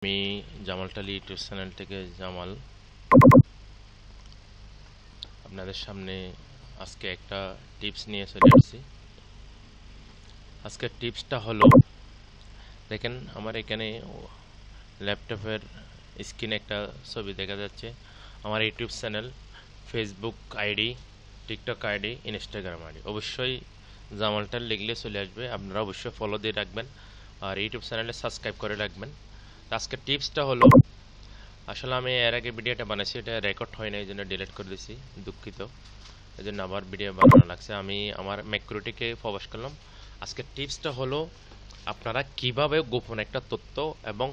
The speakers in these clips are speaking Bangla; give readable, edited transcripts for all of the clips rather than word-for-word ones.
আমি জামাল টালি ইউটিউব চ্যানেল থেকে জামাল আপনাদের সামনে আজকে একটা টিপস নিয়ে চলে আসছি। আজকের টিপসটা হলো, দেখেন আমার এখানে ল্যাপটপের স্ক্রিনে একটা ছবি দেখা যাচ্ছে। আমার YouTube channel, Facebook ID, TikTok ID, Instagram ID অবশ্যই জামাল টালি লিখলে চলে আসবে। আপনারা অবশ্যই ফলো দিয়ে রাখবেন আর ইউটিউব চ্যানেলে সাবস্ক্রাইব করে রাখবেন। আজকের টিপসটা হলো, আসলে আমি এর আগে ভিডিওটা বানাইছি, এটা রেকর্ড হয় না, এই জন্য ডিলিট করে দিয়েছি, দুঃখিত। এই জন্য আবার ভিডিও বানানো লাগছে। আমি আমার ম্যাক্রোটিকে প্রবেশ করলাম। আজকের টিপসটা হলো, আপনারা কিভাবে গোপন একটা তথ্য এবং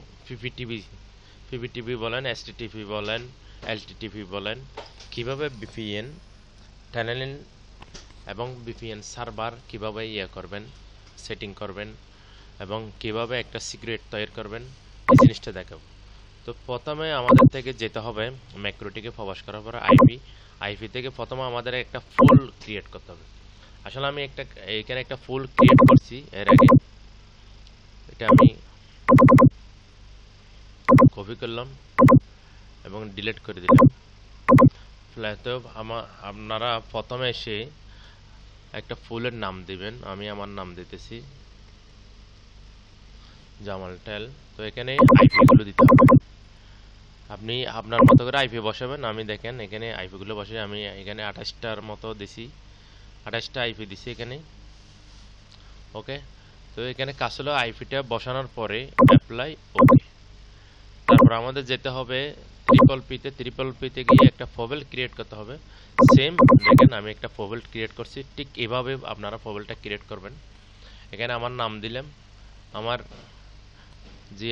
পিপিটিভি বলেন, এসটিটিভি বলেন, এলটিটিভি বলেন, কিভাবে ভিপিএন টানেলিং এবং ভিপিএন সার্ভার কিভাবে করবেন, সেটিং করবেন এবং কিভাবে একটা সিক্রেট তৈরি করবেন, এই জিনিসটা দেখাবো। তো প্রথমে আমাদের থেকে যেতে হবে ম্যাক্রোটিকে প্রবেশ করার পর আইপি থেকে প্রথমে আমাদের একটা ফুল ক্রিয়েট করতে হবে। আসলে আমি এখানে একটা ফুল ক্রিয়েট করছি এর আগে, এটা আমি কপি করলাম এবং ডিলিট করে দিলাম। তো আপনারা প্রথমে এসে একটা ফুলের নাম দিবেন। আমি আমার নাম দিতেছি জামাল টেল। তো এখানে আইপি গুলো দিতে হবে, আপনি আপনার মতো করে আইপি বসাবেন। আমি দেখেন এখানে আইপি গুলো বসে, আমি এখানে 28টার মতো দিছি, 28টা আইপি দিছি এখানে। ওকে, তো এখানে কাজ হলো আইপিটা বসানোর পরে অ্যাপ্লাই ওকে। তারপর আমাদের যেতে হবে ট্রিপল পিতে গিয়ে একটা প্রোফাইল ক্রিয়েট করতে হবে। সেম দেখেন আমি একটা প্রোফাইল ক্রিয়েট করছি, ঠিক এভাবে আপনারা প্রোফাইলটা ক্রিয়েট করবেন। এখানে আমার নাম দিলাম, আমার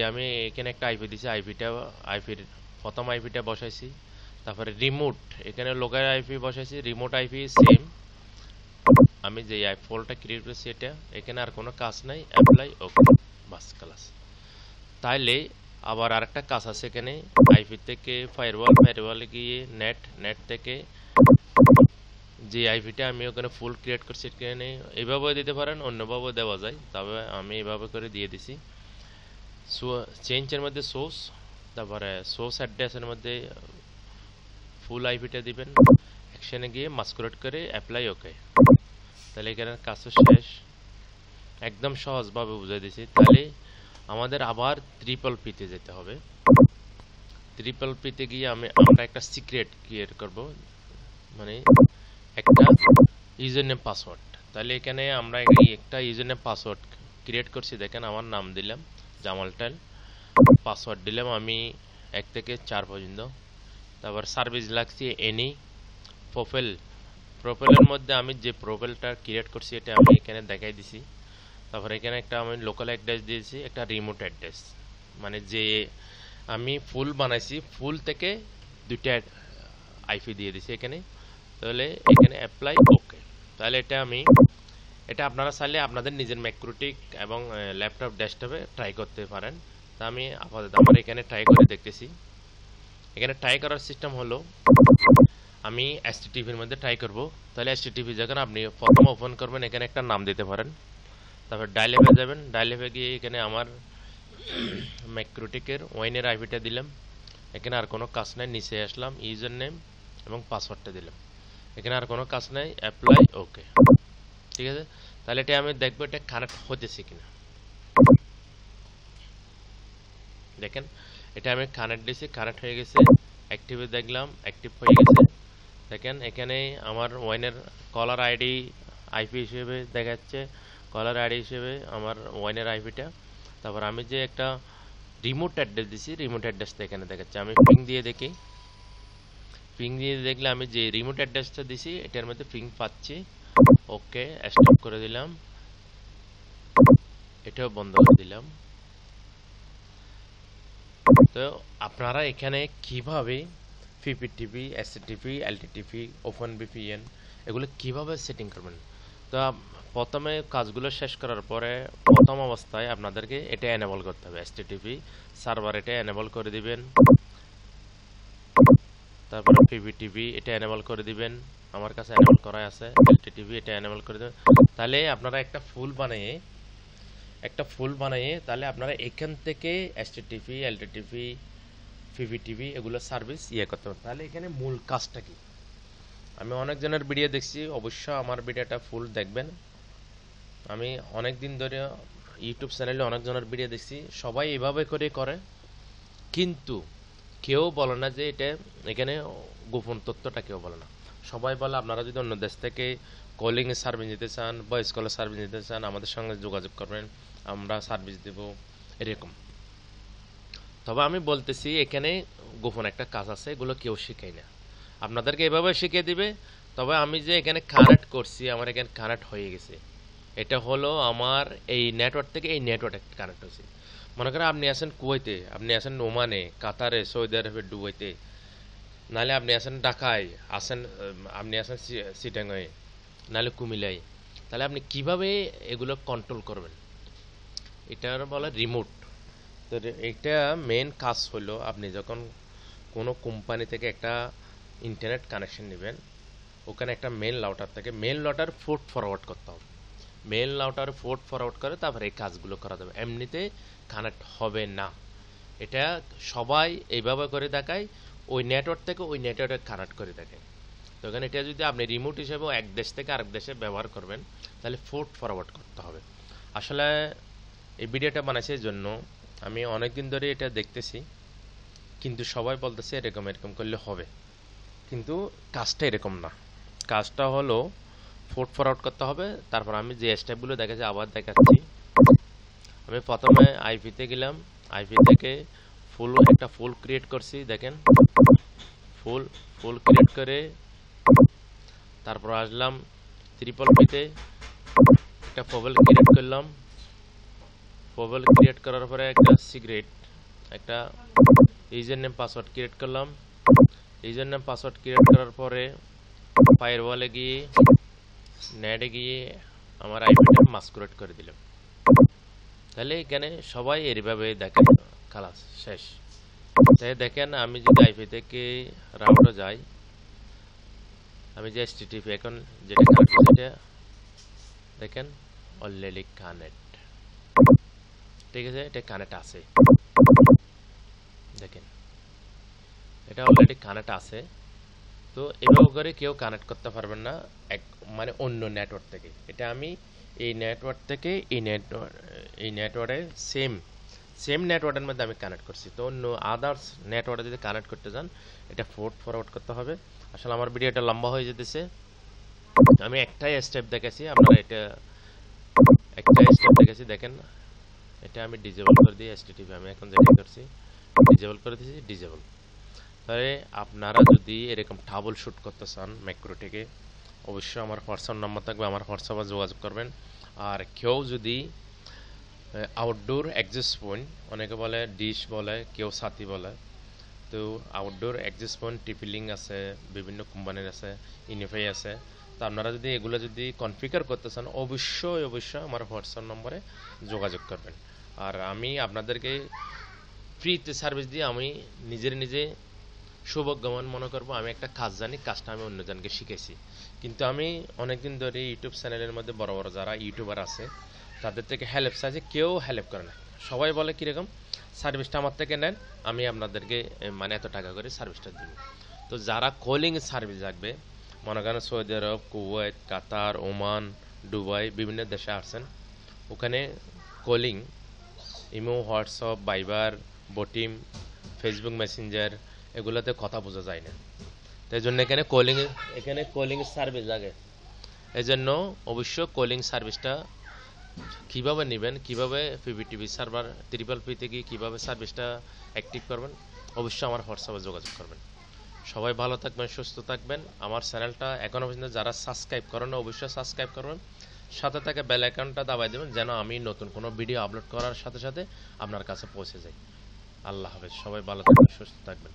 আমি এখানে একটা আইপি দিছি, আইপির প্রথম আইপিটা বসাইছি। তারপরে রিমোট, এখানে লোকাল আইপি বসাইছি, রিমোট আইপি সেম। আমি যে ফোল্ডটা ক্রিয়েট করেছি এটা, এখানে আর কোনো কাজ নাই, অ্যাপ্লাই ওকে, বাস ক্লাস। তাইলে আবার আরেকটা কাজ আছে এখানে, আইপি থেকে ফায়ারওয়ালে গিয়ে নেট থেকে যে আইপিটা আমি ওখানে ফুল ক্রিয়েট করছি, এখানে এইভাবেও দিতে পারেন, অন্যভাবেও দেওয়া যায়, তবে আমি এইভাবে করে দিয়ে দিছি। চেঞ্জের মধ্যে সোর্স, তারপরে সোর্স অ্যাড্রেসের মধ্যে ফুল আইপিটা দিবেন, অ্যাকশনে গিয়ে মাস্কুলেট করে অ্যাপ্লাই ওকে। তাহলে এখানে কাজ শেষ, একদম সহজভাবে বুঝিয়ে দিছি। তাহলে আমাদের আবার ট্রিপল পিতে যেতে হবে। ট্রিপল পিতে গিয়ে আমরা একটা সিক্রেট ক্রিয়েট করব, মানে একটা ইউজার নেম পাসওয়ার্ড। তাহলে এখানে আমরা একটা ইউজার নেম পাসওয়ার্ড ক্রিয়েট করছি, দেখেন আমার নাম দিলাম জামাল টেল, পাসওয়ার্ড দিলাম আমি 1 থেকে 4 পর্যন্ত। তারপর সার্ভিস লাগছে এনি প্রোফাইলের মধ্যে আমি যে প্রোফাইলটা ক্রিয়েট করছি এটা আমি এখানে দেখাই দিছি। তারপর এখানে একটা আমি লোকাল অ্যাড্রেস দিয়েছি, একটা রিমোট অ্যাড্রেস, মানে যে আমি ফুল বানাইছি ফুল থেকে 2টা আইপি দিয়ে দিছি এখানে। তাহলে এখানে অ্যাপ্লাই ওকে। তাহলে এটা আপনারা চাইলে আপনাদের নিজের ম্যাক্রোটিক এবং ল্যাপটপ ডেস্কটপে ট্রাই করতে পারেন। তা আমি আপাতত আমার এখানে ট্রাই করে দেখতেছি। এখানে ট্রাই করার সিস্টেম হলো, আমি এসটিটিভির মধ্যে ট্রাই করব। তাহলে এসটিটিভি যখন আপনি প্রথম ওপেন করবেন, এখানে একটা নাম দিতে পারেন। তারপর ডাইলেভে যাবেন, ডাইলেভে গিয়ে এখানে আমার ম্যাক্রোটিকের ওয়াইনের আইপিটা দিলাম। এখানে আর কোনো কাজ নাই, নিচে আসলাম, ইউজার নেম এবং পাসওয়ার্ডটা দিলাম। এখানে আর কোনো কাজ নাই, অ্যাপ্লাই ওকে। ঠিক আছে, তাহলে এটা আমি দেখবো এটা কানেক্ট হতেছে কিনা। দেখেন এটা আমি কানেক্ট দিয়েছি, কানেক্ট হয়ে গেছে। অ্যাক্টিভে দেখলাম অ্যাক্টিভ হয়ে গেছে। দেখেন এখানে আমার ওয়াইনের কলার আইডি আইপি হিসেবে দেখাচ্ছে, কলার আইডি হিসেবে আমার ওয়াইনের আইপিটা। তারপর আমি যে একটা রিমোট অ্যাড্রেস দিছি, রিমোট অ্যাড্রেসটা এখানে দেখাচ্ছে। আমি পিং দিয়ে দেখি, পিং দিয়ে দেখলে আমি যে রিমোট অ্যাড্রেসটা দিছি এটার মধ্যে পিং পাচ্ছি। ওকে, স্টপ করে দিলাম, এটাও বন্ধ করে দিলাম। তো আপনারা এখানে কিভাবে পিপিটিভি, এসটিটিভি, এলটিটিভি, ওপেন ভিপিএন এগুলো কিভাবে সেটিং করবেন। তো প্রথমে কাজগুলো শেষ করার পরে প্রথম অবস্থায় আপনাদেরকে এটা এনেবল করতে হবে, এসটিটিভি সার্ভার এটা এনেবল করে দিবেন। তারপরে পিপিটিভি এটা এনেবল করে দিবেন, আমার কাছে এনেবল করা আছে। এলটিটিভি এটা এনেবল করে দেবেন। তাহলে আপনারা একটা ফুল বানিয়ে একটা ফুল বানিয়ে তাহলে আপনারা এখান থেকে এসটিটিপি এলটিটিপি পিভিটিভি এগুলো সার্ভিস করতে পারেন। তাহলে এখানে মূল কাজটা কি? আমি অনেকজনের ভিডিও দেখছি, অবশ্য আমার ভিডিওটা ফুল দেখবেন। আমি অনেক দিন ধরে ইউটিউব চ্যানেলে অনেকজনের ভিডিও দেখছি, সবাই এভাবে করে, কিন্তু কেউ বলে না যে এখানে গোপন তথ্যটা কেউ বলে না। সবাই বলে আপনারা যদি অন্য দেশ থেকে কলিং সার্ভিস নিতে চান, ভয়েস কলের সার্ভিস নিতে চান, আমাদের সঙ্গে যোগাযোগ করবেন, আমরা সার্ভিস দেব, এরকম। তবে আমি বলতেছি এখানে গোপন একটা কাজ আছে, এগুলো কেউ শেখায় না, আপনাদেরকে এভাবে শিখিয়ে দিবে। তবে আমি যে এখানে কানেক্ট করছি, আমার এখানে কানেক্ট হয়ে গেছে, এটা হলো আমার এই নেটওয়ার্ক থেকে এই নেটওয়ার্কে কানেক্ট হয়েছে। মনে করেন আপনি আছেন কুয়েতে, আপনি আছেন ওমানে, কাতারে, সৌদি আরবে, দুবাইতে, নাহলে আপনি আছেন ঢাকায়, আপনি আছেন চিটাগাঁয়ে, নাহলে কুমিল্লায়। তাহলে আপনি কিভাবে এগুলো কন্ট্রোল করবেন? এটা বলে রিমোট। তো এটা মেন কাজ হলো, আপনি যখন কোনো কোম্পানি থেকে একটা ইন্টারনেট কানেকশন নেবেন, ওখানে একটা মেল রাউটার থেকে মেল রাউটার পোর্ট ফরওয়ার্ড করতে হবে। মেল রাউটার পোর্ট ফরওয়ার্ড করে তারপরে এই কাজগুলো করা যাবে, এমনিতে কানেক্ট হবে না। এটা সবাই এইভাবে করে দেখায়, ওই নেটওয়ার্ক থেকে ওই নেটওয়ার্কে কানেক্ট করে দেখায়। তো এখানে এটা যদি আপনি রিমোট হিসেবে এক দেশ থেকে আরেক দেশে ব্যবহার করবেন, তাহলে পোর্ট ফরওয়ার্ড করতে হবে। আসলে এই ভিডিওটা বানাইছে এই জন্য, আমি অনেক দিন ধরে এটা দেখতেছি, কিন্তু সবাই বলতেছে এরকম এরকম করলে হবে, কিন্তু কাজটা এরকম না। কাজটা হলো পোর্ট ফরওয়ার্ড করতে হবে। তারপর আমি যে স্টেপগুলো দেখাচ্ছি আবার দেখাচ্ছি। আমি প্রথমে আইপিতে গেলাম, আইপি থেকে একটা ফুল ক্রিয়েট করছি, দেখেন ফুল ক্রিয়েট করে তারপর আসলাম ট্রিপল পিতে, একটা প্রোফাইল ক্রিয়েট করলাম। প্রোফাইল ক্রিয়েট করার পরে একটা সিক্রেট, একটা ইউজার নেম পাসওয়ার্ড ক্রিয়েট করলাম। ইউজার নেম পাসওয়ার্ড ক্রিয়েট করার পরে ফায়ারওয়ালে গিয়ে নেটে গিয়ে আমার আইপিটা মাস্কুরেট করে দিলাম। তাহলে এখানে সবাই এইভাবে দেখেন, খালাস শেষ। তাই দেখেন আমি যদি আইপি থেকে রাউটারে যাই, আমি যে এসটিটিপি এখন যেটা কানেক্ট, সেটা দেখেন অলরেডি কানেক্ট, ঠিক আছে, এটা কানেক্ট আছে, দেখেন এটা অলরেডি কানেক্ট আছে। তো এভাবে করে কেউ কানেক্ট করতে পারবেন না, মানে অন্য নেটওয়ার্ক থেকে। এটা আমি এই নেটওয়ার্ক থেকে এই নেটওয়ার্কে সেম নেটওয়ার্কের মধ্যে আমি কানেক্ট করছি। তো অন্য আদার্স নেটওয়ার্কে যদি কানেক্ট করতে চান, এটা পোর্ট ফরওয়ার্ড করতে হবে। আসলে আমার ভিডিওটা লম্বা হয়ে যেতেছে, আমি একটাই স্টেপ দেখাচ্ছি, আপনারা একটাই স্টেপ দেখাচ্ছি। দেখেন এটা আমি ডিজেবল করে দিই, এসটিটিপি আমি এখন যেটা করছি ডিজেবল করে দিয়েছি, ডিজেবল। তাহলে আপনারা যদি এরকম ট্রাবল শুট করতে চান ম্যাক্রো থেকে, অবশ্যই আমার হোয়াটসঅ্যাপ নাম্বার থাকবে, আমার হোয়াটসঅ্যাপে যোগাযোগ করবেন। আর কেউ যদি আউটডোর অ্যাক্সেস পয়েন্ট, অনেকে বলে ডিশ বলে, কেউ সাথী বলে, তো আউটডোর অ্যাক্সেস পয়েন্ট টিপিলিং আছে, বিভিন্ন কোম্পানির আছে, ইনিফাই আছে। তো আপনারা যদি এগুলো যদি কনফিগার করতে চান, অবশ্যই আমার হোয়াটসঅ্যাপ নম্বরে যোগাযোগ করবেন। আর আমি আপনাদেরকে ফ্রিতে সার্ভিস দিয়ে আমি নিজে সৌভাগ্যবান মনে করবো। আমি একটা কাজ জানি, কাজটা আমি অন্যজনকে শিখেছি। কিন্তু আমি অনেকদিন ধরে ইউটিউব চ্যানেলের মধ্যে বড় যারা ইউটিউবার আছে, তাদের থেকে হেল্প চাইছে, কেউ হেল্প করে না। সবাই বলে কীরকম, সার্ভিসটা আমার থেকে নেন, আমি আপনাদেরকে মানে এত টাকা করে সার্ভিসটা দিব। তো যারা কলিং সার্ভিস রাখবে, মনে করেন Saudi Arabia, Kuwait, Qatar, Oman, Dubai, বিভিন্ন দেশে আসছেন, ওখানে calling imo, WhatsApp, Viber, Botim, Facebook Messenger, এগুলোতে কথা বোঝা যায় না। তাই জন্য এখানে কলিং সার্ভিস লাগে। এই জন্য অবশ্য কলিং সার্ভিসটা কীভাবে নেবেন, কীভাবে পিভিটিভি সার্ভার ট্রিপল পি থেকে কীভাবে সার্ভিসটা অ্যাক্টিভ করবেন, অবশ্যই আমার হোয়াটসঅ্যাপে যোগাযোগ করবেন। সবাই ভালো থাকবেন, সুস্থ থাকবেন। আমার চ্যানেলটা এখনও পর্যন্ত যারা সাবস্ক্রাইব করেন না, অবশ্যই সাবস্ক্রাইব করবেন, সাথে থাকে বেল আইকনটা দাবাই দেবেন, যেন আমি নতুন কোনো ভিডিও আপলোড করার সাথে সাথে আপনার কাছে পৌঁছে যাই। আল্লাহ হাফেজ, সবাই ভালো থাকবেন, সুস্থ থাকবেন।